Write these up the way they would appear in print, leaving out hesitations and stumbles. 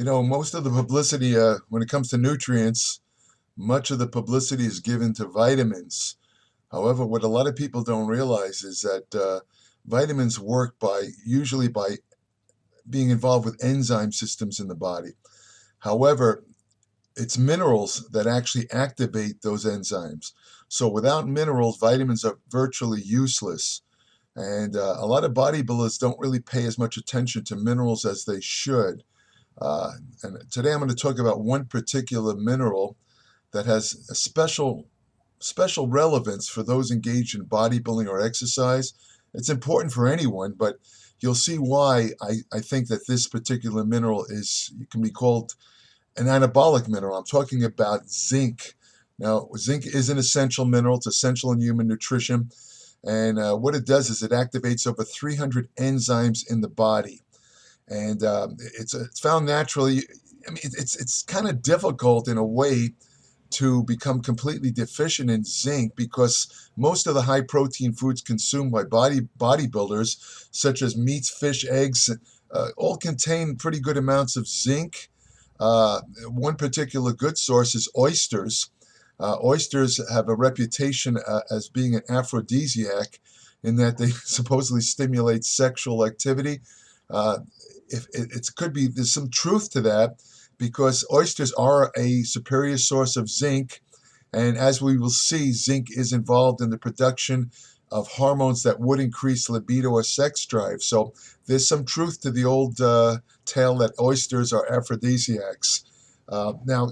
Most of the publicity when it comes to nutrients, much of the publicity is given to vitamins. However, what a lot of people don't realize is that vitamins work usually by being involved with enzyme systems in the body. However, it's minerals that actually activate those enzymes. So without minerals, vitamins are virtually useless. And a lot of bodybuilders don't really pay as much attention to minerals as they should. Uh, and today I'm going to talk about one particular mineral that has a special relevance for those engaged in bodybuilding or exercise. It's important for anyone, but you'll see why I think that this particular mineral can be called an anabolic mineral. I'm talking about zinc. Now, zinc is an essential mineral. It's essential in human nutrition. And what it does is it activates over 300 enzymes in the body. And it's found naturally. I mean, it's kind of difficult in a way to become completely deficient in zinc because most of the high protein foods consumed by bodybuilders, such as meats, fish, eggs, all contain pretty good amounts of zinc. One particular good source is oysters. Oysters have a reputation as being an aphrodisiac in that they supposedly stimulate sexual activity. If it could be, there's some truth to that because oysters are a superior source of zinc, and as we will see, zinc is involved in the production of hormones that would increase libido or sex drive. So there's some truth to the old tale that oysters are aphrodisiacs. Now,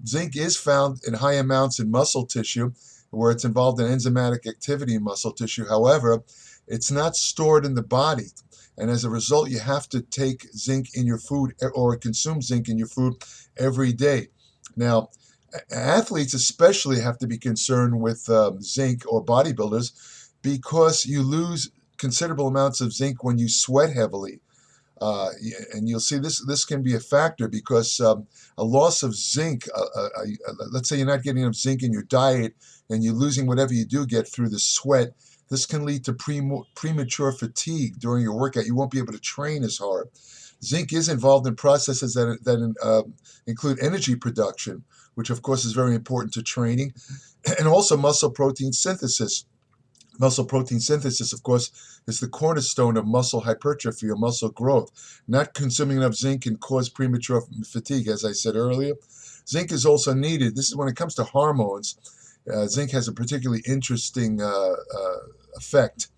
zinc is found in high amounts in muscle tissue, where it's involved in enzymatic activity in muscle tissue. However, it's not stored in the body. And as a result, you have to take zinc in your food or consume zinc in your food every day. Now, athletes especially have to be concerned with zinc, or bodybuilders, because you lose considerable amounts of zinc when you sweat heavily. And you'll see this can be a factor because a loss of zinc, let's say you're not getting enough zinc in your diet and you're losing whatever you do get through the sweat, this can lead to premature fatigue during your workout. You won't be able to train as hard. Zinc is involved in processes that include energy production, which of course is very important to training, and also muscle protein synthesis. Muscle protein synthesis, of course, is the cornerstone of muscle hypertrophy or muscle growth. Not consuming enough zinc can cause premature fatigue, as I said earlier. Zinc is also needed. This is when it comes to hormones. Zinc has a particularly interesting effect.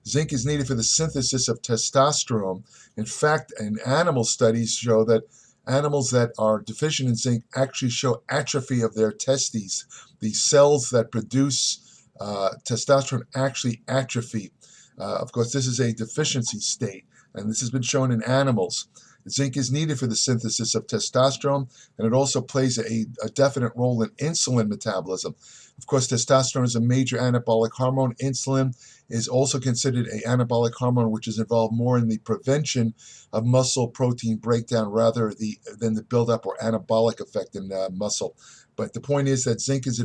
Zinc is needed for the synthesis of testosterone. In fact, animal studies show that animals that are deficient in zinc actually show atrophy of their testes. The cells that produce testosterone actually atrophy. Of course, this is a deficiency state, and this has been shown in animals. Zinc is needed for the synthesis of testosterone, and it also plays a definite role in insulin metabolism. Of course, testosterone is a major anabolic hormone. Insulin is also considered an anabolic hormone, which is involved more in the prevention of muscle protein breakdown rather than the buildup or anabolic effect in muscle. But the point is that zinc is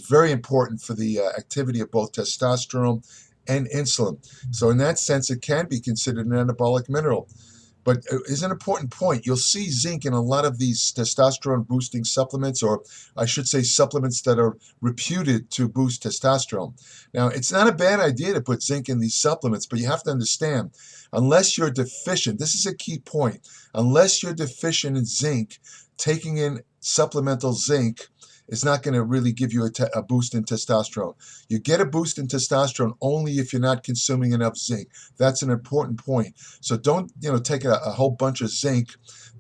very important for the activity of both testosterone and insulin. So in that sense, it can be considered an anabolic mineral. But it's an important point. You'll see zinc in a lot of these testosterone boosting supplements, or I should say supplements that are reputed to boost testosterone. Now, it's not a bad idea to put zinc in these supplements, but you have to understand, unless you're deficient, this is a key point, unless you're deficient in zinc, taking in supplemental zinc is not going to really give you a boost in testosterone. You get a boost in testosterone only if you're not consuming enough zinc. That's an important point. So don't, take a whole bunch of zinc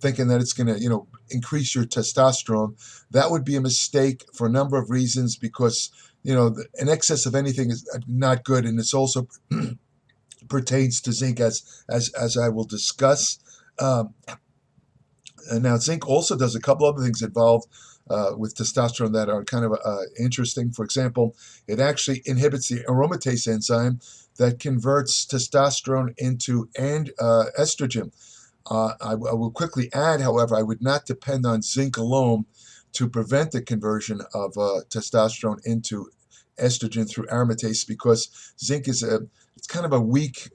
thinking that it's going to, increase your testosterone. That would be a mistake for a number of reasons because, an excess of anything is not good, and it's also pertains to zinc as I will discuss. And now zinc also does a couple other things involved with testosterone that are kind of interesting. For example, it actually inhibits the aromatase enzyme that converts testosterone into estrogen. I will quickly add, however, I would not depend on zinc alone to prevent the conversion of testosterone into estrogen through aromatase because zinc is it's kind of a weak,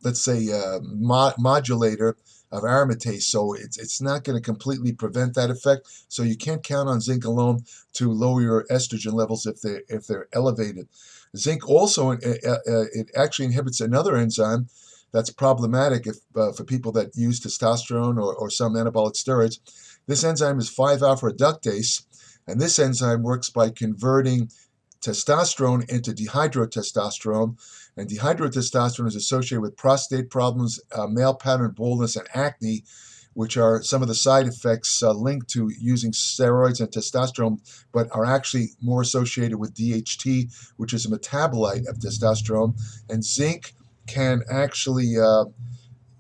let's say, modulator of aromatase, so it's not going to completely prevent that effect. So you can't count on zinc alone to lower your estrogen levels if they're elevated. Zinc also it actually inhibits another enzyme that's problematic if for people that use testosterone or some anabolic steroids. This enzyme is 5-alpha reductase, and this enzyme works by converting testosterone into dihydrotestosterone, and dihydrotestosterone is associated with prostate problems, male pattern baldness, and acne, which are some of the side effects linked to using steroids and testosterone, but are actually more associated with DHT, which is a metabolite of testosterone. And zinc can actually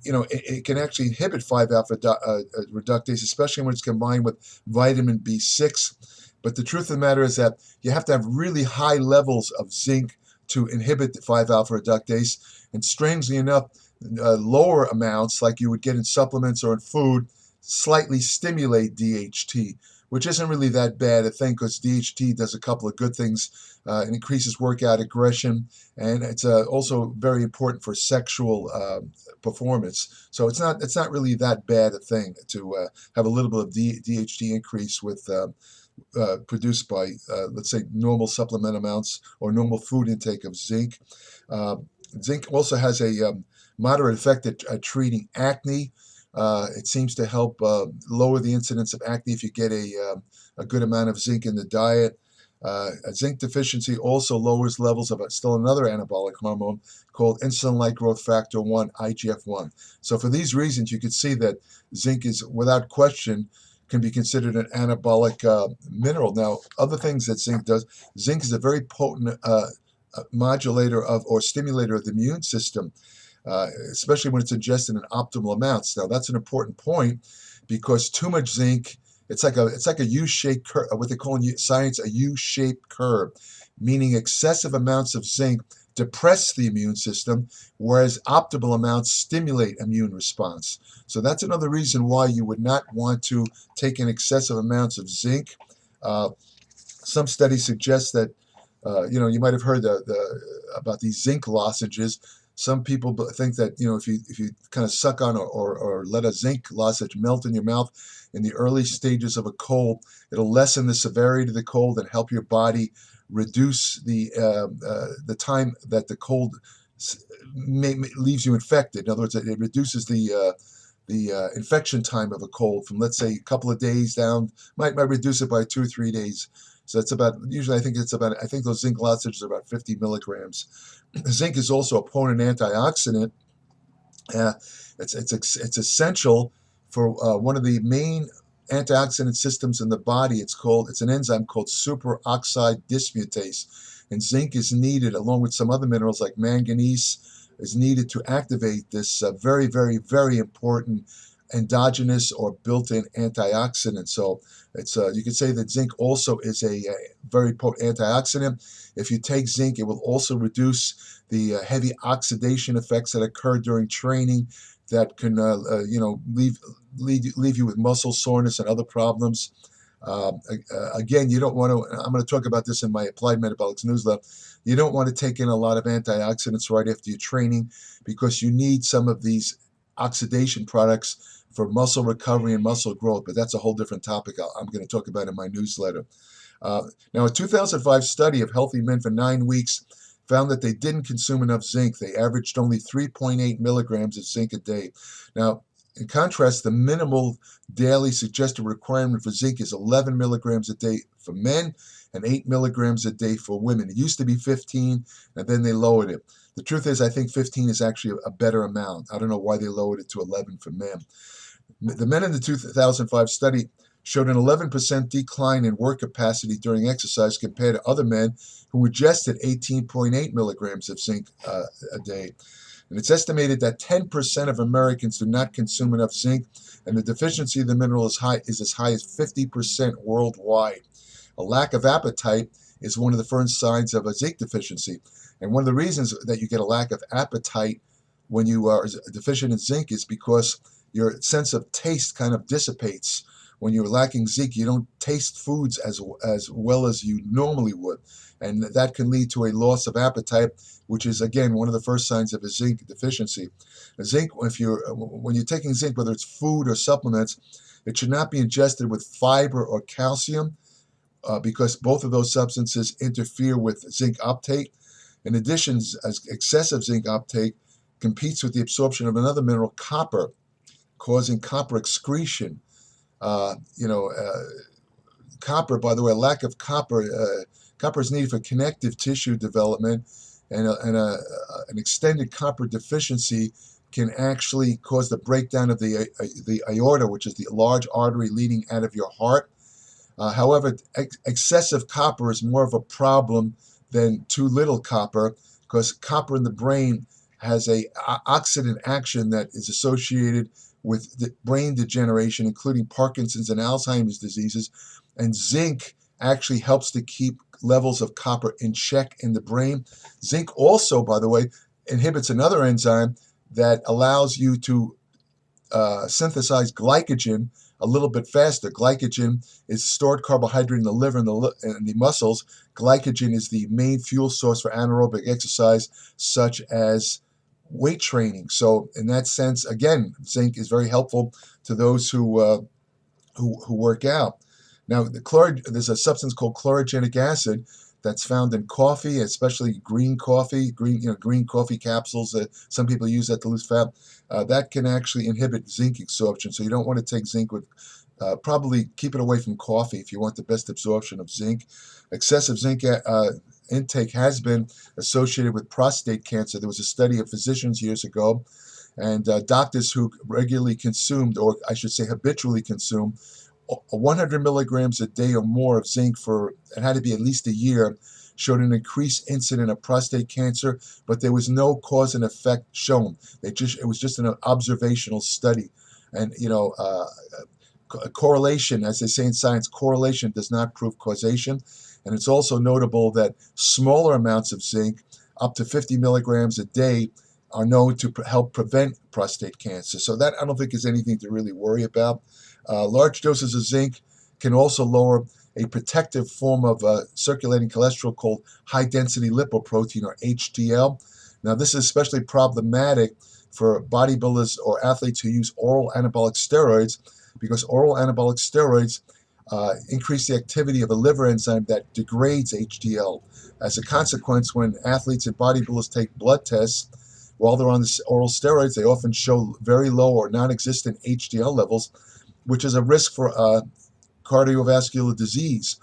it can actually inhibit 5-alpha reductase, especially when it's combined with vitamin B6. But the truth of the matter is that you have to have really high levels of zinc to inhibit the 5-alpha reductase. And strangely enough, lower amounts, like you would get in supplements or in food, slightly stimulate DHT, which isn't really that bad a thing because DHT does a couple of good things. It increases workout aggression, and it's also very important for sexual performance. So it's not really that bad a thing to have a little bit of DHT increase with produced by, let's say, normal supplement amounts or normal food intake of zinc. Zinc also has a moderate effect at treating acne. It seems to help lower the incidence of acne if you get a good amount of zinc in the diet. A zinc deficiency also lowers levels of still another anabolic hormone called insulin-like growth factor 1, IGF-1. So for these reasons, you can see that zinc is, without question, can be considered an anabolic mineral. Now, other things that zinc does, zinc is a very potent modulator of or stimulator of the immune system, especially when it's ingested in optimal amounts. Now, that's an important point because too much zinc, it's like a U-shaped curve, what they call in science a U-shaped curve, meaning excessive amounts of zinc depress the immune system, whereas optimal amounts stimulate immune response. So that's another reason why you would not want to take in excessive amounts of zinc. Some studies suggest that, you might have heard about these zinc lozenges. Some people think that, if you kind of suck on or let a zinc lozenge melt in your mouth in the early stages of a cold, it'll lessen the severity of the cold and help your body reduce the time that the cold leaves you infected. In other words, it reduces the infection time of a cold from, let's say, a couple of days down, might reduce it by 2 or 3 days. So it's about, usually I think those zinc lozenges are about 50 milligrams. Zinc is also a potent antioxidant. It's essential for one of the main antioxidant systems in the body. It's an enzyme called superoxide dismutase, and zinc is needed along with some other minerals like manganese is needed to activate this very, very, very important endogenous or built-in antioxidant. So you could say that zinc also is a very potent antioxidant. If you take zinc, it will also reduce the heavy oxidation effects that occur during training that can leave you with muscle soreness and other problems. Again, you don't want to, I'm going to talk about this in my Applied Metabolics newsletter, you don't want to take in a lot of antioxidants right after your training because you need some of these oxidation products for muscle recovery and muscle growth, but that's a whole different topic I'm going to talk about in my newsletter. Now, a 2005 study of healthy men for 9 weeks found that they didn't consume enough zinc. They averaged only 3.8 milligrams of zinc a day. Now, in contrast, the minimal daily suggested requirement for zinc is 11 milligrams a day for men and 8 milligrams a day for women. It used to be 15, and then they lowered it. The truth is, I think 15 is actually a better amount. I don't know why they lowered it to 11 for men. The men in the 2005 study showed an 11% decline in work capacity during exercise compared to other men who ingested 18.8 milligrams of zinc a day. And it's estimated that 10% of Americans do not consume enough zinc, and the deficiency of the mineral is as high as 50% worldwide. A lack of appetite is one of the first signs of a zinc deficiency. And one of the reasons that you get a lack of appetite when you are deficient in zinc is because your sense of taste kind of dissipates. when you're lacking zinc, you don't taste foods as well as you normally would, and that can lead to a loss of appetite, which is again one of the first signs of a zinc deficiency. Zinc, when you're taking zinc, whether it's food or supplements, it should not be ingested with fiber or calcium, because both of those substances interfere with zinc uptake. In addition, as excessive zinc uptake competes with the absorption of another mineral, copper, causing copper excretion. Copper, by the way, lack of copper is needed for connective tissue development, and an extended copper deficiency can actually cause the breakdown of the aorta, which is the large artery leading out of your heart. However, excessive copper is more of a problem than too little copper, because copper in the brain has a oxidant action that is associated with the brain degeneration, including Parkinson's and Alzheimer's diseases. And zinc actually helps to keep levels of copper in check in the brain. Zinc also, by the way, inhibits another enzyme that allows you to synthesize glycogen a little bit faster. Glycogen is stored carbohydrate in the liver and the muscles. Glycogen is the main fuel source for anaerobic exercise, such as weight training. So in that sense, again, zinc is very helpful to those who work out. Now, there's a substance called chlorogenic acid that's found in coffee, especially green coffee, green coffee capsules that some people use that to lose fat. That can actually inhibit zinc absorption. So you don't want to take zinc with, probably keep it away from coffee if you want the best absorption of zinc. Excessive zinc intake has been associated with prostate cancer. There was a study of physicians years ago, and doctors who regularly consumed, or I should say habitually consumed, 100 milligrams a day or more of zinc it had to be at least a year, showed an increased incidence of prostate cancer, but there was no cause and effect shown. It was just an observational study. And, correlation, as they say in science, correlation does not prove causation. And it's also notable that smaller amounts of zinc, up to 50 milligrams a day, are known to help prevent prostate cancer. So that, I don't think, is anything to really worry about. Large doses of zinc can also lower a protective form of circulating cholesterol called high-density lipoprotein, or HDL. Now, this is especially problematic for bodybuilders or athletes who use oral anabolic steroids, because oral anabolic steroids increase the activity of a liver enzyme that degrades HDL. As a consequence, when athletes and bodybuilders take blood tests while they're on the oral steroids, they often show very low or non-existent HDL levels, which is a risk for cardiovascular disease.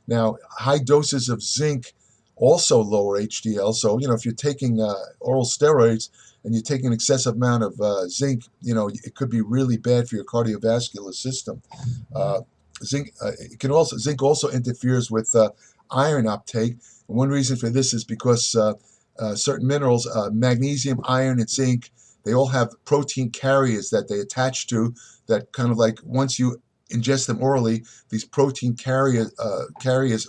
Now, high doses of zinc also lower HDL. So, if you're taking oral steroids and you take an excessive amount of zinc, it could be really bad for your cardiovascular system. Zinc also interferes with iron uptake. And one reason for this is because certain minerals, magnesium, iron, and zinc, they all have protein carriers that they attach to, that kind of like, once you ingest them orally, these protein carriers,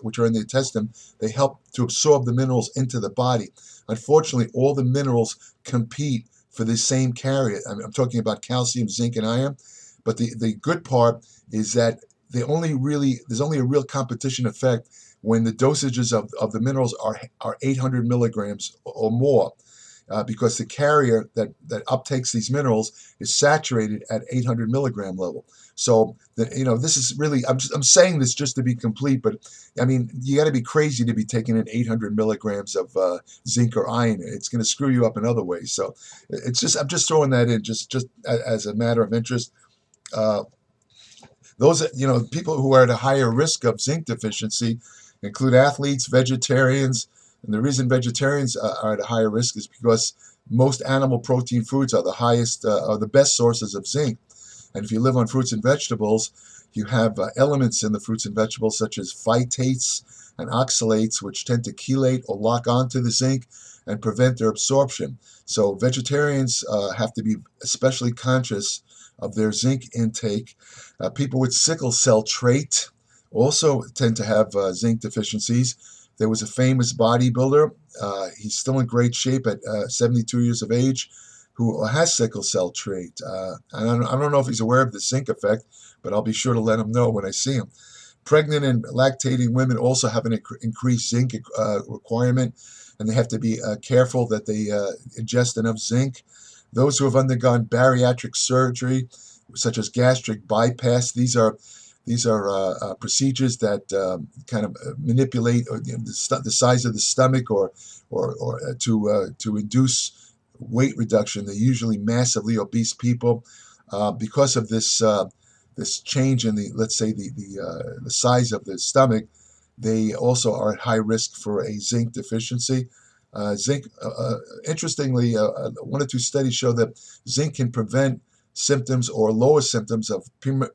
which are in the intestine, they help to absorb the minerals into the body. Unfortunately, all the minerals compete for the same carrier. I'm talking about calcium, zinc, and iron. But the good part is that there's only a real competition effect when the dosages of the minerals are 800 milligrams or more. Because the carrier that uptakes these minerals is saturated at 800 milligram level. So this is really, I'm saying this just to be complete, but I mean, you got to be crazy to be taking in 800 milligrams of zinc or iron. It's going to screw you up in other ways. So I'm just throwing that in just as a matter of interest. Those people who are at a higher risk of zinc deficiency include athletes, vegetarians. And the reason vegetarians are at a higher risk is because most animal protein foods are the best sources of zinc. And if you live on fruits and vegetables, you have elements in the fruits and vegetables such as phytates and oxalates, which tend to chelate or lock onto the zinc and prevent their absorption. So vegetarians have to be especially conscious of their zinc intake. People with sickle cell trait also tend to have zinc deficiencies. There was a famous bodybuilder. He's still in great shape at 72 years of age, who has sickle cell trait. I don't know if he's aware of the zinc effect, but I'll be sure to let him know when I see him. Pregnant and lactating women also have an increased zinc requirement, and they have to be careful that they ingest enough zinc. Those who have undergone bariatric surgery, such as gastric bypass, these are procedures that kind of manipulate the size of the stomach or to induce weight reduction. They're usually massively obese people. Because of this change in the, let's say, the size of the stomach, they also are at high risk for a zinc deficiency. Zinc, interestingly, one or two studies show that zinc can prevent symptoms or lower symptoms of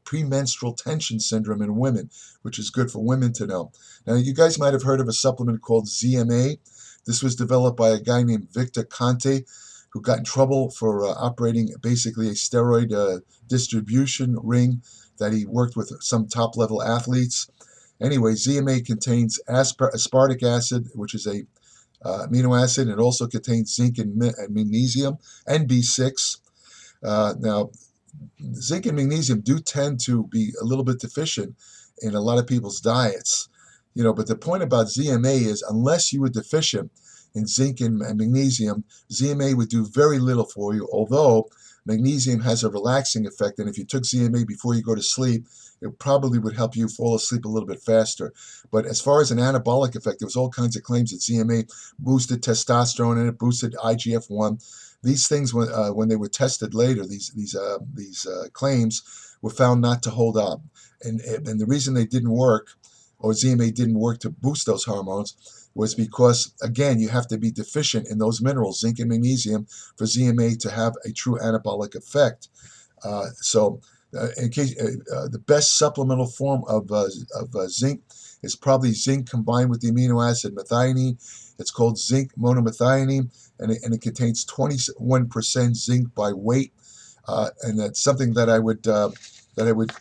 premenstrual tension syndrome in women, which is good for women to know. Now, you guys might have heard of a supplement called ZMA. This was developed by a guy named Victor Conte, who got in trouble for operating basically a steroid distribution ring that he worked with some top-level athletes. Anyway, ZMA contains aspartic acid, which is a amino acid. It also contains zinc and magnesium and B6. Now, zinc and magnesium do tend to be a little bit deficient in a lot of people's diets, but the point about ZMA is unless you were deficient in zinc and magnesium, ZMA would do very little for you, although magnesium has a relaxing effect, and if you took ZMA before you go to sleep, it probably would help you fall asleep a little bit faster. But as far as an anabolic effect, there was all kinds of claims that ZMA boosted testosterone and it boosted IGF-1. These things, when they were tested later, these claims were found not to hold up, and the reason they didn't work, or ZMA didn't work to boost those hormones, was because, again, you have to be deficient in those minerals, zinc and magnesium, for ZMA to have a true anabolic effect. In case the best supplemental form of zinc is probably zinc combined with the amino acid methionine. It's called zinc monomethionine, and it contains 21% zinc by weight. And that's something that I would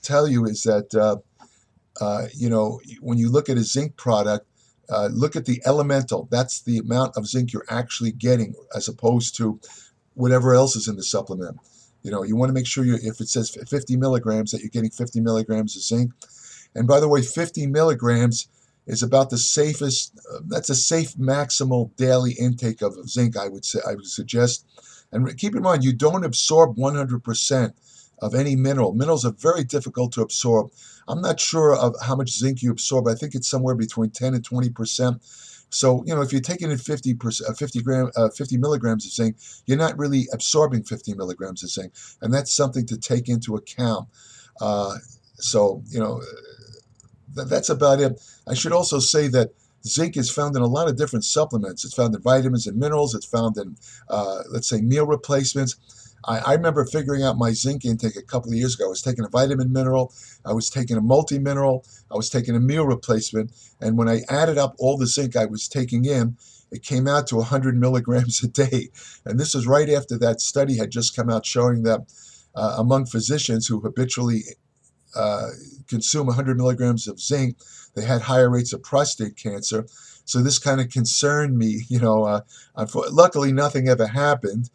tell you is that when you look at a zinc product, look at the elemental. That's the amount of zinc you're actually getting, as opposed to whatever else is in the supplement. You want to make sure if it says 50 milligrams, that you're getting 50 milligrams of zinc. And by the way, 50 milligrams is about the safest. That's a safe maximal daily intake of zinc, I would suggest. And keep in mind, you don't absorb 100% of any mineral. Minerals are very difficult to absorb. I'm not sure of how much zinc you absorb. I think it's somewhere between 10 and 20%. So, if you're taking in 50 milligrams of zinc, you're not really absorbing 50 milligrams of zinc. And that's something to take into account. That's about it. I should also say that zinc is found in a lot of different supplements. It's found in vitamins and minerals. It's found in, let's say, meal replacements. I remember figuring out my zinc intake a couple of years ago. I was taking a vitamin mineral, I was taking a multi-mineral, I was taking a meal replacement, and when I added up all the zinc I was taking in, it came out to 100 milligrams a day. And this is right after that study had just come out showing that among physicians who habitually consume 100 milligrams of zinc, they had higher rates of prostate cancer. So this kind of concerned me. Luckily, nothing ever happened.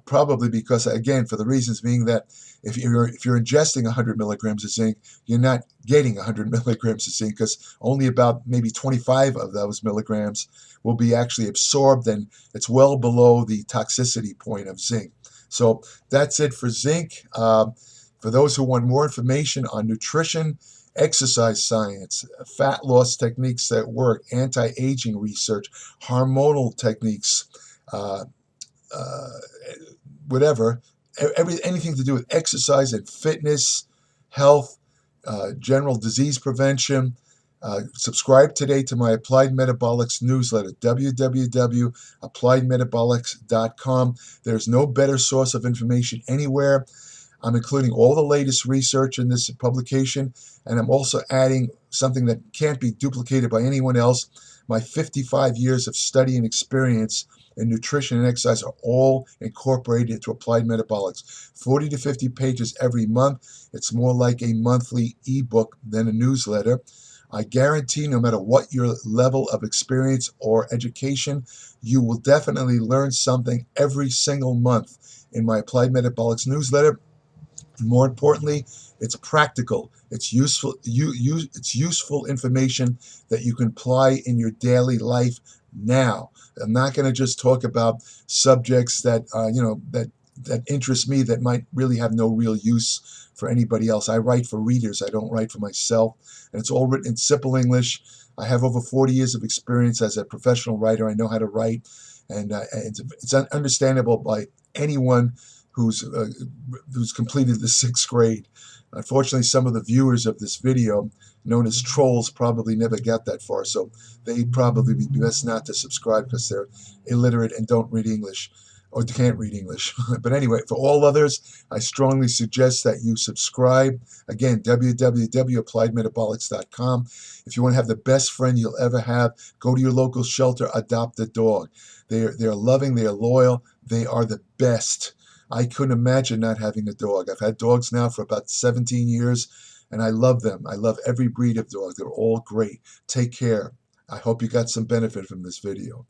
Probably because, again, for the reasons being that if you're ingesting 100 milligrams of zinc, you're not getting 100 milligrams of zinc, because only about maybe 25 of those milligrams will be actually absorbed, and it's well below the toxicity point of zinc. So that's it for zinc. For those who want more information on nutrition, exercise science, fat loss techniques that work, anti-aging research, hormonal techniques, whatever, anything to do with exercise and fitness, health, general disease prevention. Subscribe today to my Applied Metabolics newsletter, www.appliedmetabolics.com. There's no better source of information anywhere. I'm including all the latest research in this publication, and I'm also adding something that can't be duplicated by anyone else. My 55 years of study and experience in nutrition and exercise are all incorporated into Applied Metabolics. 40 to 50 pages every month. It's more like a monthly ebook than a newsletter. I guarantee no matter what your level of experience or education, you will definitely learn something every single month in my Applied Metabolics newsletter. More importantly, it's practical. It's useful. It's useful information that you can apply in your daily life now. I'm not going to just talk about subjects that that interest me that might really have no real use for anybody else. I write for readers. I don't write for myself, and it's all written in simple English. I have over 40 years of experience as a professional writer. I know how to write, and it's understandable by anyone who's completed the 6th grade. Unfortunately, some of the viewers of this video, known as trolls, probably never got that far, so they probably be best not to subscribe because they're illiterate and don't read English or can't read English. But anyway, for all others, I strongly suggest that you subscribe. Again, www.appliedmetabolics.com. If you want to have the best friend you'll ever have, go to your local shelter, adopt a dog. They're loving, they're loyal, they are the best. I couldn't imagine not having a dog. I've had dogs now for about 17 years, and I love them. I love every breed of dog. They're all great. Take care. I hope you got some benefit from this video.